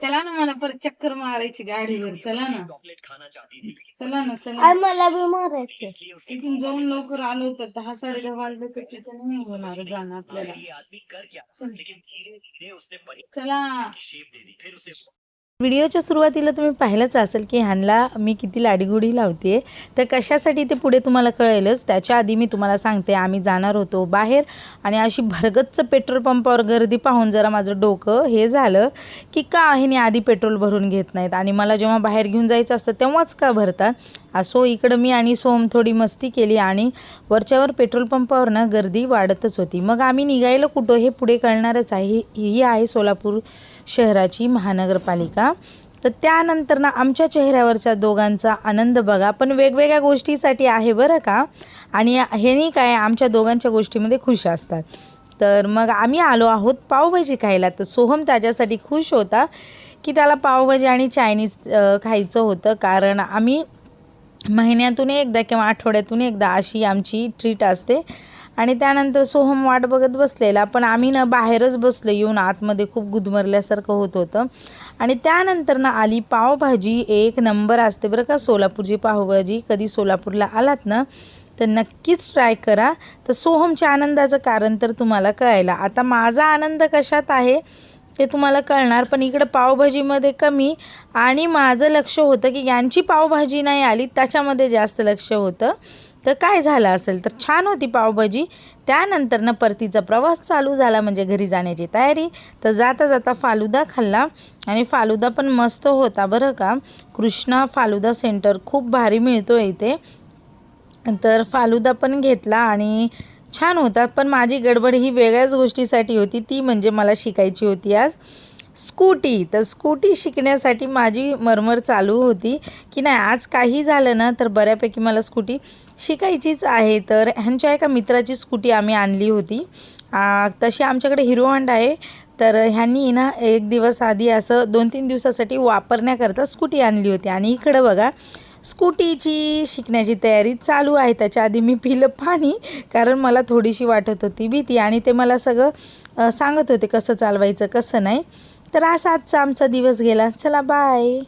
चला ना, मला परत चक्कर मारायची गाडीवर. चला ना, चला ना, चला. आणि मला बी मारायचे. इथून जाऊन लवकर आलो तर 10 10:30 वाजले तर तिथे नाही होणार जाणं आपल्याला. चला. व्हिडिओच्या सुरुवातीला तुम्ही पाहिलंच असेल की ह्यांना मी किती लाडीगुडी लावते. तर कशासाठी ते पुढे तुम्हाला कळेलच. त्याच्या आधी मी तुम्हाला सांगते, आम्ही जाणार होतो बाहेर आणि अशी भरगच्च पेट्रोल पंपावर गर्दी पाहून जरा माझं डोकं हे झालं की का ह्याने आधी पेट्रोल भरून घेत नाहीत आणि मला जेव्हा बाहेर घेऊन जायचं असतं तेव्हाच का भरतात. असो, इकडं मी आणि सोहम थोडी मस्ती केली आणि वरच्यावर पेट्रोल पंपावर ना गर्दी वाढतच होती. मग आम्ही निघायला कुठं हे पुढे कळणारच आहे. ही आहे सोलापूर शहराची महानगरपालिका. तर त्यानंतर ना आमच्या चेहऱ्यावरच्या दोघांचा आनंद बघा, पण वेगवेगळ्या गोष्टीसाठी आहे बरं का. आणि ह्यानी काय आमच्या दोघांच्या गोष्टीमध्ये खुश असतात. तर मग आम्ही आलो आहोत पावभाजी खायला. तर सोहम त्याच्यासाठी खुश होता की त्याला पावभाजी आणि चायनीज खायचं होतं, कारण आम्ही महिन्यातून एकदा किंवा आठवड्यातून एकदा अशी आमची ट्रीट असते. आणि त्यानंतर सोहम वाट बघत बसलेला, पण आम्ही ना बाहेरच बसलो येऊन, आतमध्ये खूप गुदमरल्यासारखं होत होतं. आणि त्यानंतर ना आली पावभाजी. एक नंबर असते बरं का सोलापूरची पावभाजी. कधी सोलापूरला आलात ना तर नक्कीच ट्राय करा. तर सोहमच्या आनंदाचं कारण तर तुम्हाला कळायला. आता माझा आनंद कशात आहे ते तुम्हाला कळणार, पण इकडं पावभाजीमध्ये कमी आणि माझं लक्ष होतं की यांची पावभाजी नाही आली त्याच्यामध्ये जास्त लक्ष होतं. तर काय झालं असेल तर छान होती पावभाजी. त्यानंतर ना परतीचा प्रवास चालू झाला, म्हणजे घरी जाण्याची तयारी. तर जाता जाता फालुदा खाल्ला आणि फालुदा पण मस्त होता बरं का. कृष्णा फालुदा सेंटर खूप भारी मिळतो इथे. तर फालुदा पण घेतला आणि छान होता. पण माझी गडबड ही वेगळ्याच गोष्टीसाठी होती, ती म्हणजे मला शिकायची होती आज स्कूटी. तर स्कूटी शिकण्यासाठी माझी मरमर चालू होती की नाही आज काही झालं ना तर बऱ्यापैकी मला स्कूटी शिकायचीच आहे. तर ह्यांच्या एका मित्राची स्कूटी आम्ही आणली होती. तशी आमच्याकडे हिरो होंडा आहे. तर ह्यांनी ना एक दिवस आधी असं 2-3 दिवसासाठी वापरण्याकरता स्कूटी आणली होती. आणि इकडं बघा स्कूटीची शिकण्याची तयारी चालू आहे. त्याच्या आधी मी पिलं पाणी, कारण मला थोडीशी वाटत होती भीती आणि ते मला सगळं सांगत होते कसं चालवायचं कसं नाही. तर असा आजचा आमचा दिवस गेला. चला बाय.